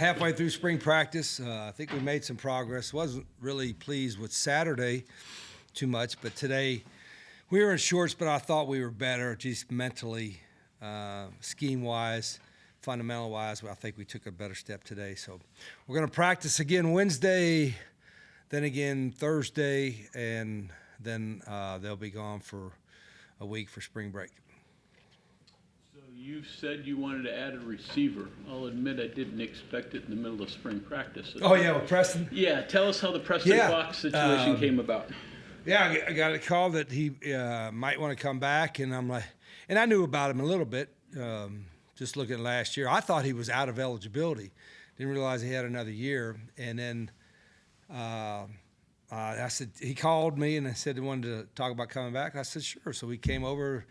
halfway through spring practice. I think we made some progress. Wasn't really pleased with Saturday too much, but today we were in shorts, but I thought we were better just mentally, scheme-wise, fundamental-wise. I think we took a better step today. So we're going to practice again Wednesday, then again Thursday, and then they'll be gone for a week for spring break. You said you wanted to add a receiver. I'll admit I didn't expect it in the middle of spring practice. Oh, yeah, with Preston? Yeah, tell us how the Preston Fox situation came about. Yeah, I got a call that he might want to come back, and I'm like, and I knew about him a little bit, just looking at last year. I thought he was out of eligibility. Didn't realize he had another year. And then I said, he called me and I said he wanted to talk about coming back. I said, sure. So we came over.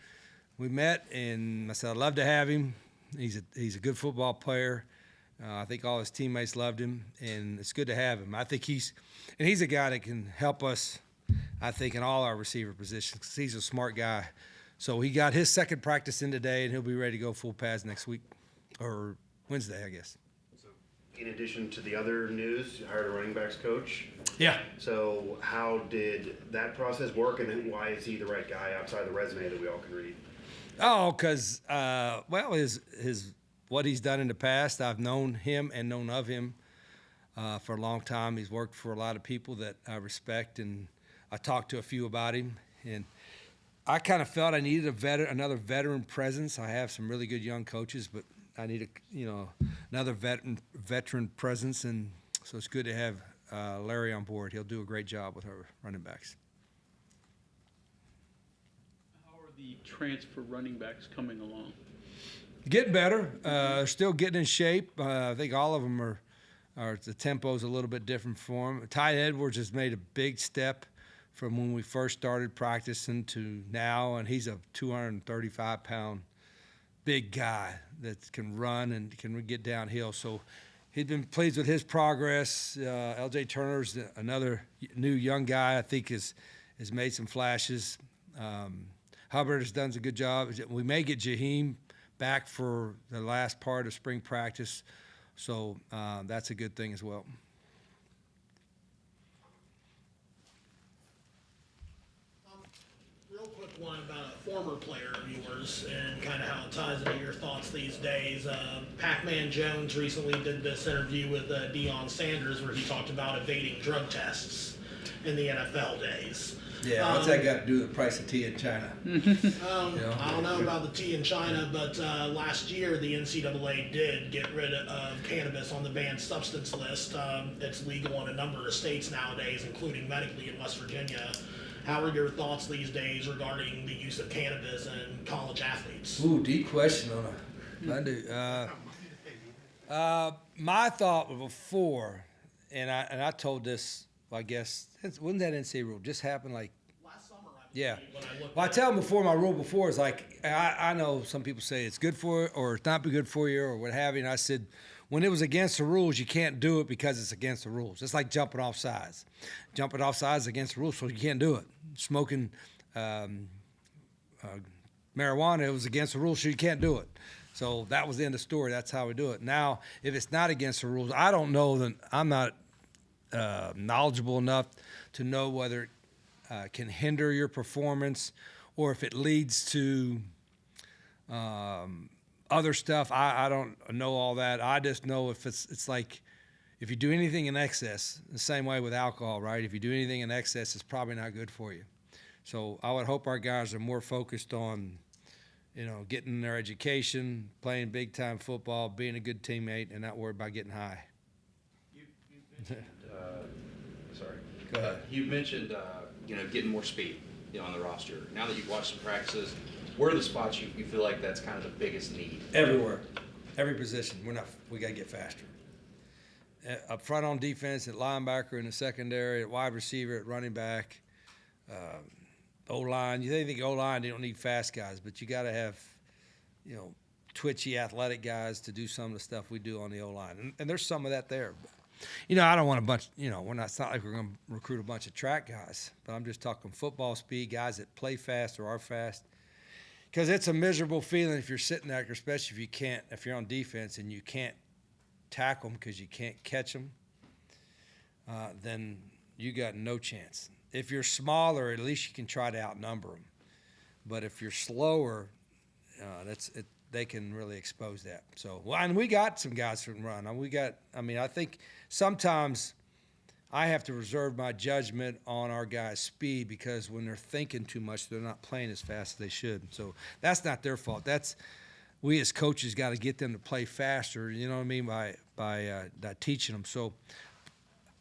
We met, and I said, I'd love to have him. He's a good football player. I think all his teammates loved him, and it's good to have him. I think he's a guy that can help us, I think, in all our receiver positions because he's a smart guy. So he got his second practice in today, and he'll be ready to go full pads next week or Wednesday, I guess. So in addition to the other news, you hired a running backs coach. Yeah. So how did that process work, and then why is he the right guy outside the resume that we all can read? Oh, because his what he's done in the past, I've known him and known of him for a long time. He's worked for a lot of people that I respect, and I talked to a few about him. And I kind of felt I needed another veteran presence. I have some really good young coaches, but I need another veteran presence, and so it's good to have Larry on board. He'll do a great job with our running backs. The transfer running backs coming along? Getting better. Still getting in shape. I think all of them are the tempo's a little bit different for them. Ty Edwards has made a big step from when we first started practicing to now, and he's a 235-pound big guy that can run and can get downhill. So he's been pleased with his progress. L.J. Turner's another new young guy I think has made some flashes. Hubbard has done a good job. We may get Jaheim back for the last part of spring practice, so that's a good thing as well. Real quick one about a former player of yours and kind of how it ties into your thoughts these days. Pac-Man Jones recently did this interview with Deion Sanders where he talked about evading drug tests in the NFL days. Yeah, what's that got to do with the price of tea in China? I don't know about the tea in China, but last year the NCAA did get rid of cannabis on the banned substance list. It's legal in a number of states nowadays, including medically in West Virginia. How are your thoughts these days regarding the use of cannabis in college athletes? Ooh, deep question on a my thought before, and I told this, I guess, wasn't that NCAA rule? Just happened like Last summer, I yeah. believe, Well, I tell them before, my rule before is like, I know some people say it's good for you or it's not good for you or what have you. And I said, when it was against the rules, you can't do it because it's against the rules. It's like jumping off sides. Jumping off sides is against the rules, so you can't do it. Smoking marijuana, it was against the rules, so you can't do it. So that was the end of the story. That's how we do it. Now, if it's not against the rules, I don't know, then I'm not knowledgeable enough to know whether it can hinder your performance or if it leads to other stuff. I don't know all that. I just know if it's like if you do anything in excess, the same way with alcohol, right? If you do anything in excess, it's probably not good for you. So I would hope our guys are more focused on, getting their education, playing big-time football, being a good teammate, and not worried about getting high. You mentioned, sorry. Go ahead. You mentioned, getting more speed, on the roster. Now that you've watched some practices, where are the spots you feel like that's kind of the biggest need? Everywhere, every position. We got to get faster. Up front on defense, at linebacker, in the secondary, at wide receiver, at running back, O-line. You think O-line, you don't need fast guys, but you got to have, twitchy, athletic guys to do some of the stuff we do on the O-line. And there's some of that there. But, I don't want a bunch, it's not like we're going to recruit a bunch of track guys, but I'm just talking football speed, guys that play fast or are fast. Because it's a miserable feeling if you're sitting there, especially if you're on defense and you can't tackle them because you can't catch them, then you got no chance. If you're smaller, at least you can try to outnumber them. But if you're slower, they can really expose that. So, well, and we got some guys who can run. I think sometimes I have to reserve my judgment on our guys' speed because when they're thinking too much, they're not playing as fast as they should. So that's not their fault. We as coaches got to get them to play faster. You know what I mean by teaching them. So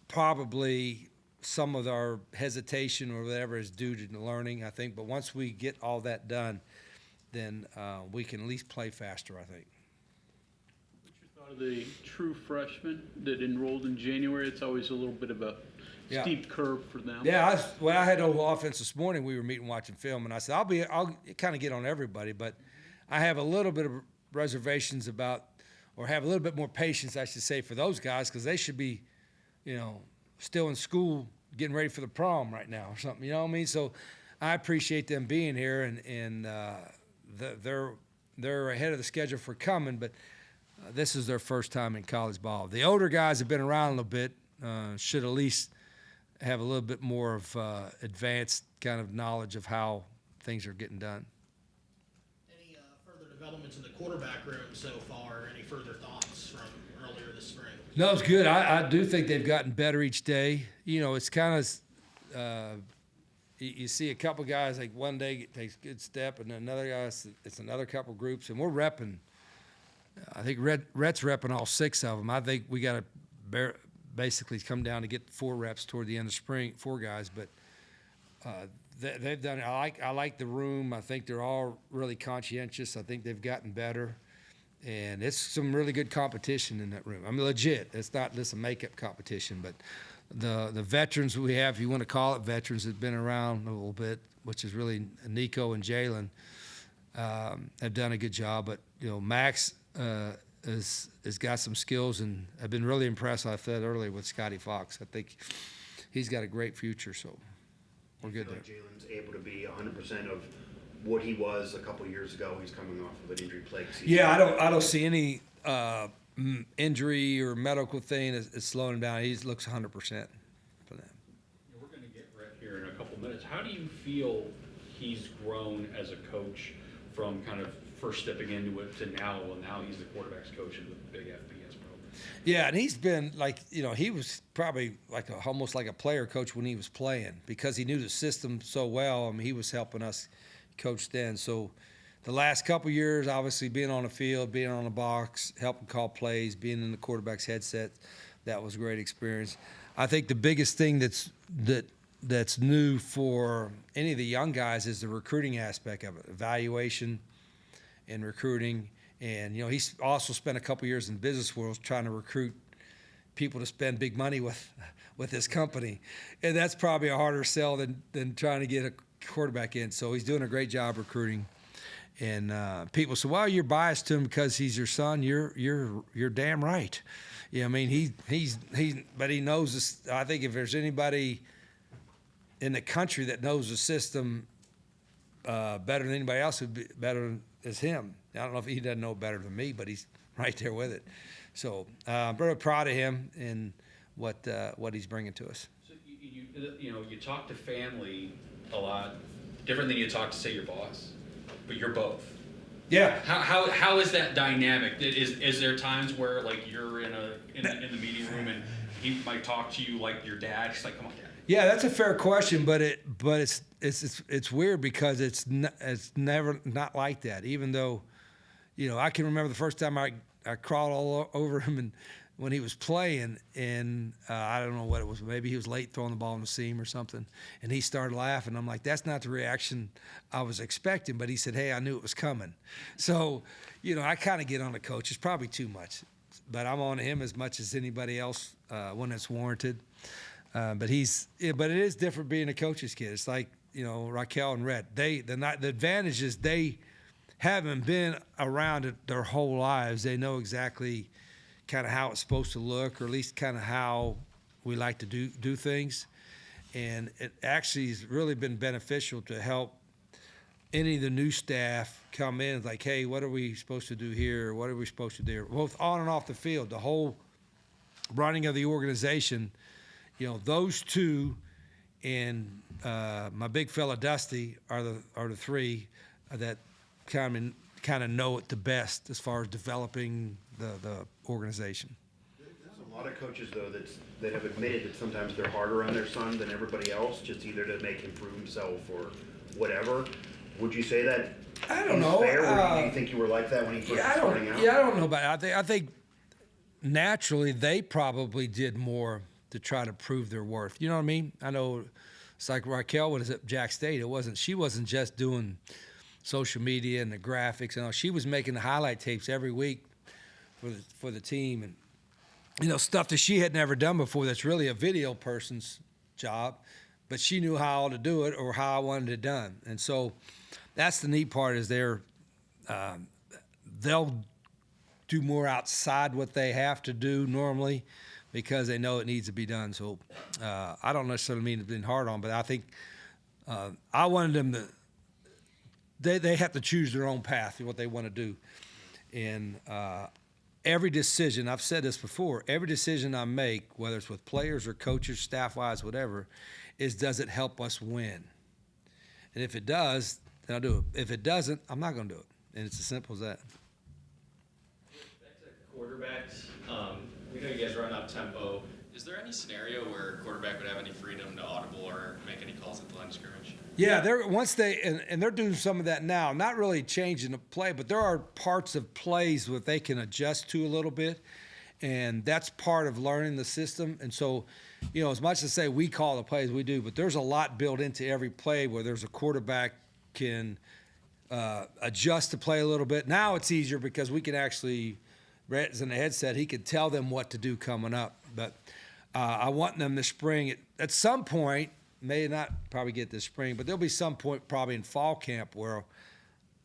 probably some of our hesitation or whatever is due to learning, I think. But once we get all that done, then we can at least play faster, I think. What's your thought of the true freshmen that enrolled in January? It's always a little bit of a Yeah. steep curve for them. Yeah, I had no offense this morning. We were meeting, watching film, and I said I'll kind of get on everybody, but I have a little bit of reservations about, or have a little bit more patience, I should say, for those guys because they should be, still in school getting ready for the prom right now or something. You know what I mean? So I appreciate them being here, and they're ahead of the schedule for coming, but this is their first time in college ball. The older guys have been around a little bit, should at least have a little bit more of advanced kind of knowledge of how things are getting done. Any further developments in the quarterback room so far? Any further thoughts from earlier this spring? No, it's good. I do think they've gotten better each day. It's kind of you see a couple guys like one day takes a good step, and another guy it's another couple groups, and we're repping. I think Rhett's repping all 6 of them. I think we got to basically come down to get 4 reps toward the end of spring, 4 guys, but they've done it. I like the room. I think they're all really conscientious. I think they've gotten better. And it's some really good competition in that room. I mean, legit. It's not just a makeup competition, but the veterans we have, if you want to call it veterans, have been around a little bit, which is really Nico and Jalen, have done a good job. But Max has got some skills, and I've been really impressed. I said earlier with Scotty Fox. I think he's got a great future. So we're good there. Like Jalen's able to be 100% of what he was a couple years ago. He's coming off of an injury-plagued season. Yeah, I don't see any injury or medical thing is slowing him down. He looks 100% for that. We're going to get Rhett here in a couple minutes. How do you feel he's grown as a coach from kind of first stepping into it to now? Well, now he's the quarterback's coach in the big FBS program. Yeah, and he's been like, he was probably like almost like a player coach when he was playing because he knew the system so well. I mean, he was helping us coach then. So the last couple years, obviously being on the field, being on the box, helping call plays, being in the quarterback's headset, that was a great experience. I think the biggest thing that's new for any of the young guys is the recruiting aspect of it, evaluation and recruiting. And, he's also spent a couple years in business world trying to recruit people to spend big money with his company. And that's probably a harder sell than trying to get a quarterback in. So he's doing a great job recruiting. And people say, well, you're biased to him because he's your son. You're damn right. Yeah, I mean, but he knows this. I think if there's anybody in the country that knows the system better than anybody else, would be better as him. I don't know if he doesn't know better than me, but he's right there with it. So I'm very proud of him and what he's bringing to us. So you talk to family a lot, different than you talk to, say, your boss, but you're both. Yeah. How is that dynamic? Is there times where like you're in the meeting room and he might talk to you like your dad? He's like, come on, Dad. Yeah, that's a fair question, but it's weird because it's never not like that. Even though, I can remember the first time I crawled all over him and when he was playing, and I don't know what it was. Maybe he was late throwing the ball in the seam or something, and he started laughing. I'm like, that's not the reaction I was expecting. But he said, hey, I knew it was coming. So, I kind of get on the coach. It's probably too much, but I'm on him as much as anybody else when it's warranted. But it is different being a coach's kid. It's like, Raquel and Rhett. The advantage is they haven't been around it their whole lives. They know exactly kind of how it's supposed to look, or at least kind of how we like to do things. And it actually has really been beneficial to help any of the new staff come in like, hey, what are we supposed to do here? What are we supposed to do? Both on and off the field. The whole running of the organization, those two and my big fella Dusty are the three that kind of know it the best as far as developing the organization. There's a lot of coaches though that have admitted that sometimes they're harder on their son than everybody else, just either to make him prove himself or whatever. Would you say that? I don't is know. Fair? Or do you think you were like that when he first was starting out? I don't know about it. I think naturally they probably did more to try to prove their worth. You know what I mean? I know it's like Raquel was at Jack State. She wasn't just doing social media and the graphics and all. She was making the highlight tapes every week for the team, and stuff that she had never done before. That's really a video person's job, but she knew how to do it or how I wanted it done. And so that's the neat part is they'll do more outside what they have to do normally because they know it needs to be done. So I don't necessarily mean it's been hard on, but I think I wanted them to. They have to choose their own path, what they want to do, and every decision. I've said this before. Every decision I make, whether it's with players or coaches, staff-wise, whatever, is does it help us win? And if it does, then I'll do it. If it doesn't, I'm not going to do it. And it's as simple as that. Back to quarterbacks, we know you guys run up tempo. Is there any scenario where a quarterback would have any freedom to audible or make any calls at the line of scrimmage? Yeah, they're doing some of that now. Not really changing the play, but there are parts of plays where they can adjust to a little bit, and that's part of learning the system. And so, as much as say we call the plays, we do, but there's a lot built into every play where there's a quarterback can adjust the play a little bit. Now it's easier because we can actually, Rhett's in the headset, he could tell them what to do coming up. But I want them this spring. At some point, may not probably get this spring, but there'll be some point probably in fall camp where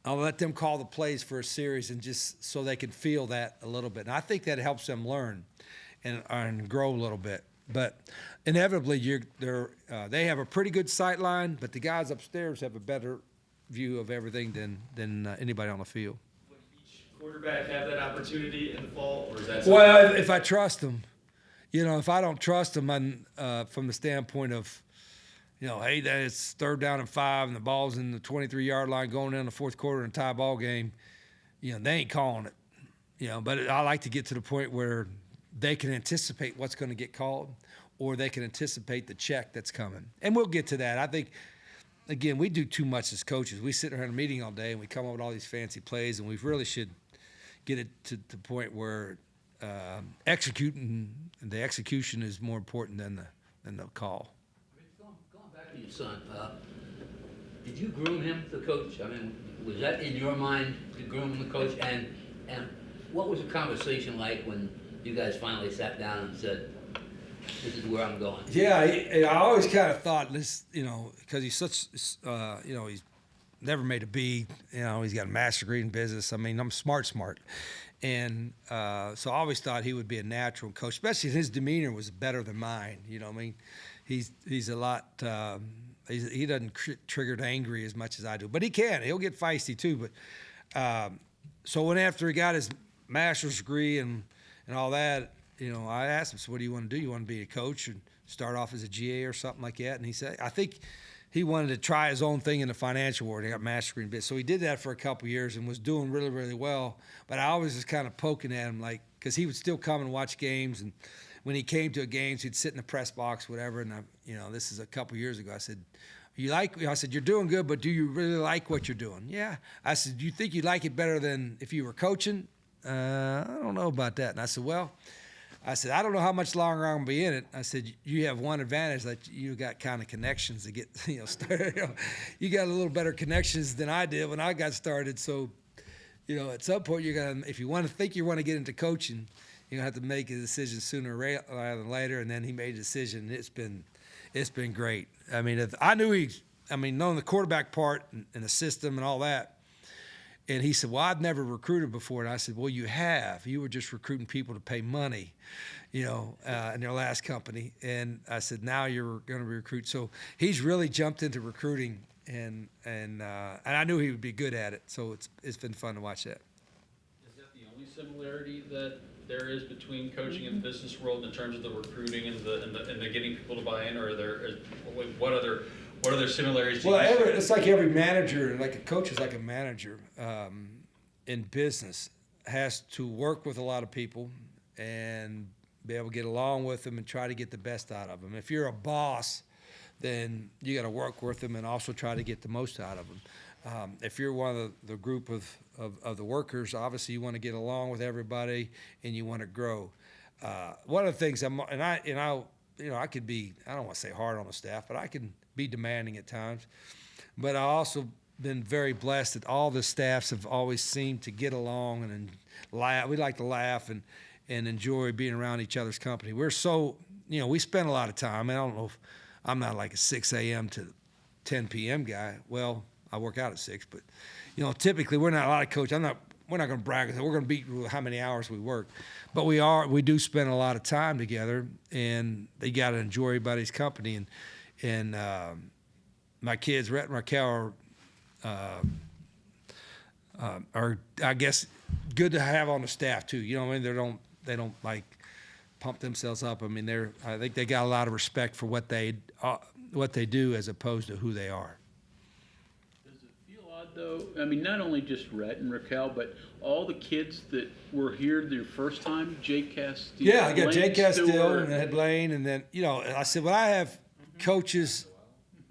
I'll let them call the plays for a series and just so they can feel that a little bit. And I think that helps them learn and grow a little bit. But inevitably, they have a pretty good sight line, but the guys upstairs have a better view of everything than anybody on the field. Would each quarterback have that opportunity in the fall, or is that Well, if I trust them. If I don't trust them from the standpoint of, hey, it's 3rd down and 5 and the ball's in the 23-yard line going down the fourth quarter in a tie ball game, they ain't calling it. But I like to get to the point where they can anticipate what's going to get called or they can anticipate the check that's coming. And we'll get to that. I think, again, we do too much as coaches. We sit around a meeting all day and we come up with all these fancy plays, and we really should get it to the point where executing, the execution is more important than the call. Going back to your son, did you groom him to coach? I mean, was that in your mind to groom him to coach? And what was the conversation like when you guys finally sat down and said, "This is where I'm going"? Yeah, I always kind of thought this, because he's such, he's never made a B. He's got a master's degree in business. I mean, I'm smart. And so I always thought he would be a natural coach, especially his demeanor was better than mine. He's a lot. He doesn't trigger angry as much as I do, but he can. He'll get feisty too. But so after he got his master's degree and all that, I asked him, "So what do you want to do? You want to be a coach and start off as a GA or something like that?" And he said, "I think." He wanted to try his own thing in the financial world. He got master's degree in business. So he did that for a couple of years and was doing really, really well. But I always was kind of poking at him, because he would still come and watch games. And when he came to a games, he'd sit in the press box, whatever. And, this is a couple of years ago. I said, I said, "You're doing good, but do you really like what you're doing?" "Yeah." I said, "Do you think you'd like it better than if you were coaching?" "I don't know about that." And I said, I don't know how much longer I'm going to be in it. I said, "You have one advantage that you got kind of connections to get, started. You got a little better connections than I did when I got started. So, at some point you're going to, if you want to get into coaching, you're going to have to make a decision sooner rather than later." And then he made a decision. It's been great. I mean, knowing the quarterback part and the system and all that. And he said, "Well, I've never recruited before." And I said, "Well, you have. You were just recruiting people to pay money, in your last company." And I said, "Now you're going to recruit." So he's really jumped into recruiting, and I knew he would be good at it. So it's been fun to watch that. Is that the only similarity that there is between coaching and the business world in terms of the recruiting and the getting people to buy in, or what other similarities? Well, it's like every manager, like a coach is like a manager in business, has to work with a lot of people and be able to get along with them and try to get the best out of them. If you're a boss, then you got to work with them and also try to get the most out of them. If you're one of the group of the workers, obviously you want to get along with everybody and you want to grow. One of the things I could be, I don't want to say hard on the staff, but I can be demanding at times. But I also been very blessed that all the staffs have always seemed to get along and laugh. We like to laugh and enjoy being around each other's company. We're so, we spend a lot of time. I don't know if I'm not like a 6 a.m. to 10 p.m. guy. Well, I work out at 6, but, typically we're not a lot of coaches. We're not going to brag. We're going to beat how many hours we work. But we do spend a lot of time together, and they got to enjoy everybody's company. And my kids, Rhett and Raquel, are I guess good to have on the staff too. They don't like pump themselves up. I mean, I think they got a lot of respect for what they do as opposed to who they are. Does it feel odd though? I mean, not only just Rhett and Raquel, but all the kids that were here their first time, Jake Castile. Yeah, I got Blaine Jake Castile Stewart. and I had Blaine, and then I said, well, I have coaches.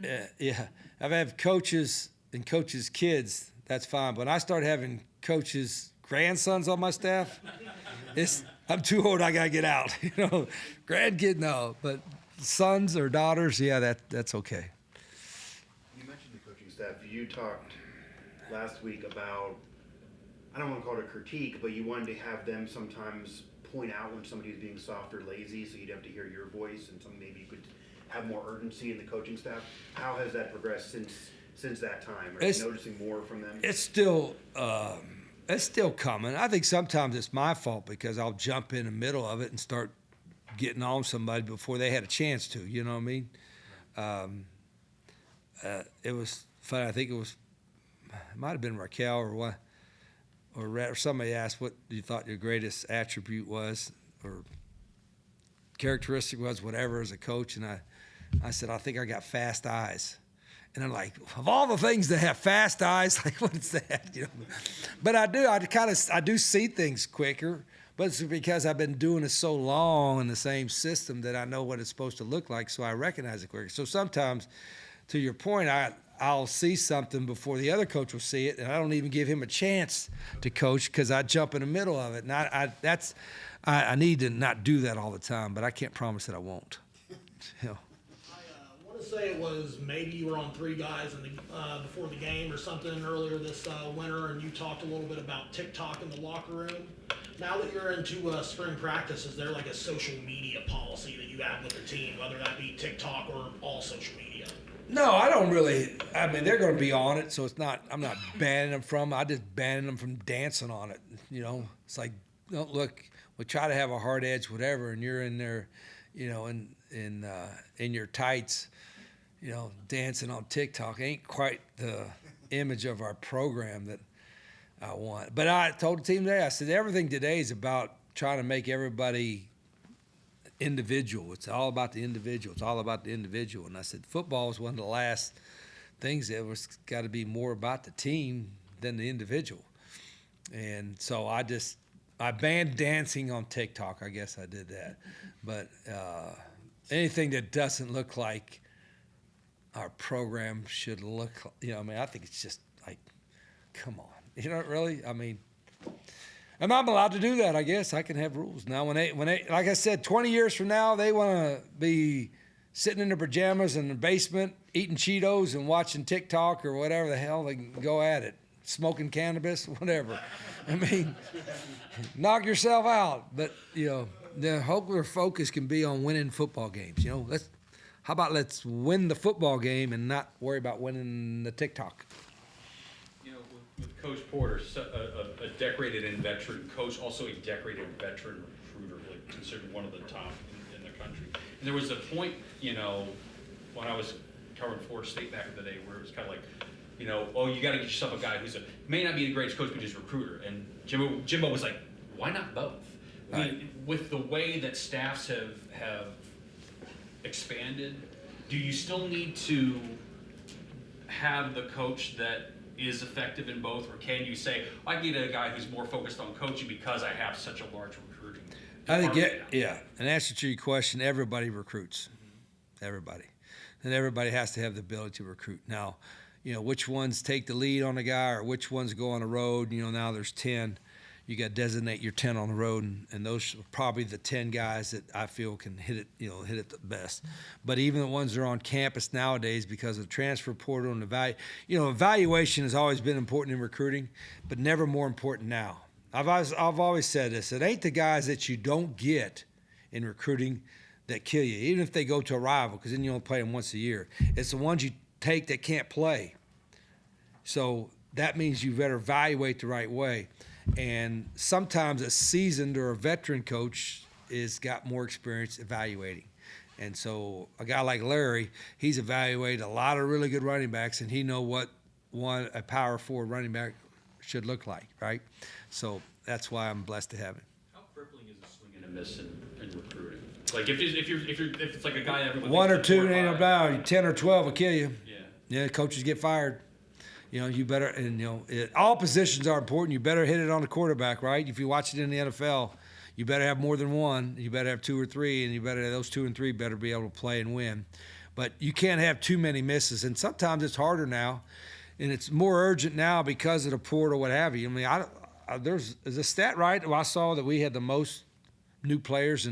I've had coaches and coaches' kids. That's fine. But when I start having coaches' grandsons on my staff, I'm too old. I gotta get out. Grandkid, no. But sons or daughters, yeah, that's okay. You mentioned the coaching staff. You talked last week about, I don't want to call it a critique, but you wanted to have them sometimes point out when somebody's being soft or lazy, so you'd have to hear your voice, and maybe you could have more urgency in the coaching staff. How has that progressed since that time? Are you noticing more from them? It's still coming. I think sometimes it's my fault because I'll jump in the middle of it and start getting on somebody before they had a chance to. You know what I mean? It was fun. I think it might have been Raquel or somebody asked what you thought your greatest attribute was or characteristic was, whatever, as a coach, and I said, I think I got fast eyes. And I'm like, of all the things that have fast eyes, like, what is that? But I do see things quicker, but it's because I've been doing it so long in the same system that I know what it's supposed to look like, so I recognize it quicker. So sometimes, to your point, I'll see something before the other coach will see it, and I don't even give him a chance to coach because I jump in the middle of it. And I need to not do that all the time, but I can't promise that I won't. I want to say it was maybe you were on Three Guys before the game or something earlier this winter, and you talked a little bit about TikTok in the locker room. Now that you're into spring practice, is there like a social media policy that you have with the team, whether that be TikTok or all social media? No, I don't really. I mean, they're going to be on it, so I'm not banning them from. I just banning them from dancing on it. It's like, look, we try to have a hard edge, whatever, and you're in there, in your tights, dancing on TikTok. Ain't quite the image of our program that I want. But I told the team today, I said, everything today is about trying to make everybody individual. It's all about the individual. It's all about the individual. And I said, football is one of the last things that was got to be more about the team than the individual. And so I banned dancing on TikTok. I guess I did that. But anything that doesn't look like our program should look, I think it's just like, come on. Really? I mean, and I'm allowed to do that, I guess. I can have rules. Now, when they, like I said, 20 years from now, they want to be sitting in their pajamas in the basement, eating Cheetos and watching TikTok or whatever the hell, they can go at it. Smoking cannabis, whatever. I mean, knock yourself out. But, the hope their focus can be on winning football games. How about let's win the football game and not worry about winning the TikTok? With Coach Porter, a decorated and veteran coach, also a decorated veteran recruiter, like considered one of the top in the country. And there was a point, when I was covering Florida State back in the day, where it was kind of like, you got to get yourself a guy who's may not be the greatest coach, but he's a recruiter. And Jimbo was like, why not both? with the way that staffs have expanded, do you still need to have the coach that is effective in both, or can you say, I need a guy who's more focused on coaching because I have such a large recruiting I think, department now? yeah. In answer to your question, everybody recruits. Everybody. And everybody has to have the ability to recruit. Now, which ones take the lead on a guy or which ones go on the road, now there's 10. You got to designate your 10 on the road, and those are probably the 10 guys that I feel can hit it the best. But even the ones that are on campus nowadays, because of the transfer portal and evaluation has always been important in recruiting, but never more important now. I've always said this: it ain't the guys that you don't get in recruiting that kill you, even if they go to a rival, because then you only play them once a year. It's the ones you take that can't play. So that means you better evaluate the right way. And sometimes a seasoned or a veteran coach is got more experience evaluating. And so a guy like Larry, he's evaluated a lot of really good running backs, and he know what a power forward running back should look like, right? So that's why I'm blessed to have him. How crippling is a swing and a miss in recruiting? Like if it's like a guy everyone One or thinks two is 4 ain't or 5. about 10 or 12 will kill you. Yeah. Yeah, coaches get fired. You better, and all positions are important. You better hit it on the quarterback, right? If you watch it in the NFL, you better have more than one. You better have 2 or 3, and those 2 and 3 better be able to play and win. But you can't have too many misses, and sometimes it's harder now, and it's more urgent now because of the portal, what have you. I mean, there's a stat, right? I saw that we had the most new players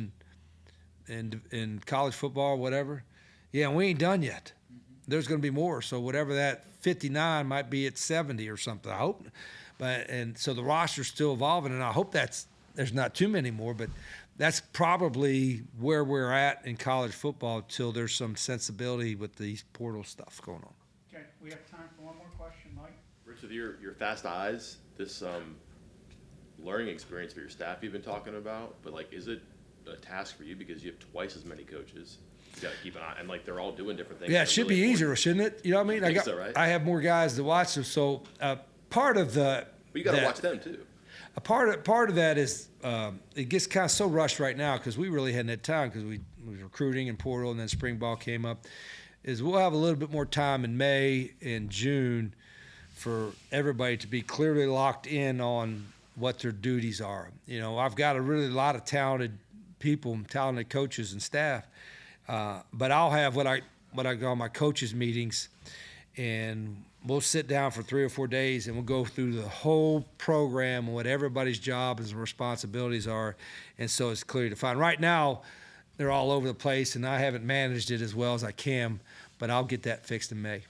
in college football, whatever. Yeah, we ain't done yet. There's going to be more. So whatever that 59 might be at 70 or something. I hope. And so the roster's still evolving, and I hope there's not too many more, but that's probably where we're at in college football till there's some sensibility with these portal stuff going on. Okay, we have time for one more question, Mike. Rich, with your fast eyes, this learning experience for your staff you've been talking about, but is it a task for you because you have twice as many coaches? You got to keep an eye, and they're all doing different things. Yeah, it should be easier, shouldn't it? You know what I mean? I think so, right? I have more guys to watch them, so part of the. But you got to watch them too. A part of that is it gets kind of so rushed right now because we really hadn't had time because we was recruiting and portal, and then spring ball came up. Is we'll have a little bit more time in May and June for everybody to be clearly locked in on what their duties are. I've got a really lot of talented people, talented coaches and staff. But I'll have what I call my coaches meetings, and we'll sit down for 3 or 4 days and we'll go through the whole program and what everybody's jobs and responsibilities are, and so it's clearly defined. Right now, they're all over the place, and I haven't managed it as well as I can, but I'll get that fixed in May. Is it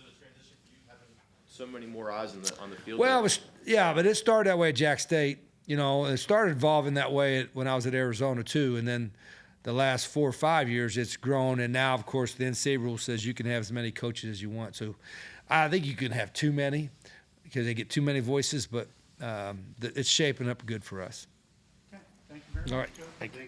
a transition for you having so many more eyes on the field? Well, but it started that way at Jack State. It started evolving that way when I was at Arizona too, and then the last 4 or 5 years, it's grown, and now, of course, the NCAA rule says you can have as many coaches as you want. So I think you can have too many because they get too many voices, but it's shaping up good for us. Okay, thank you very much. All right. Joe. Thank you.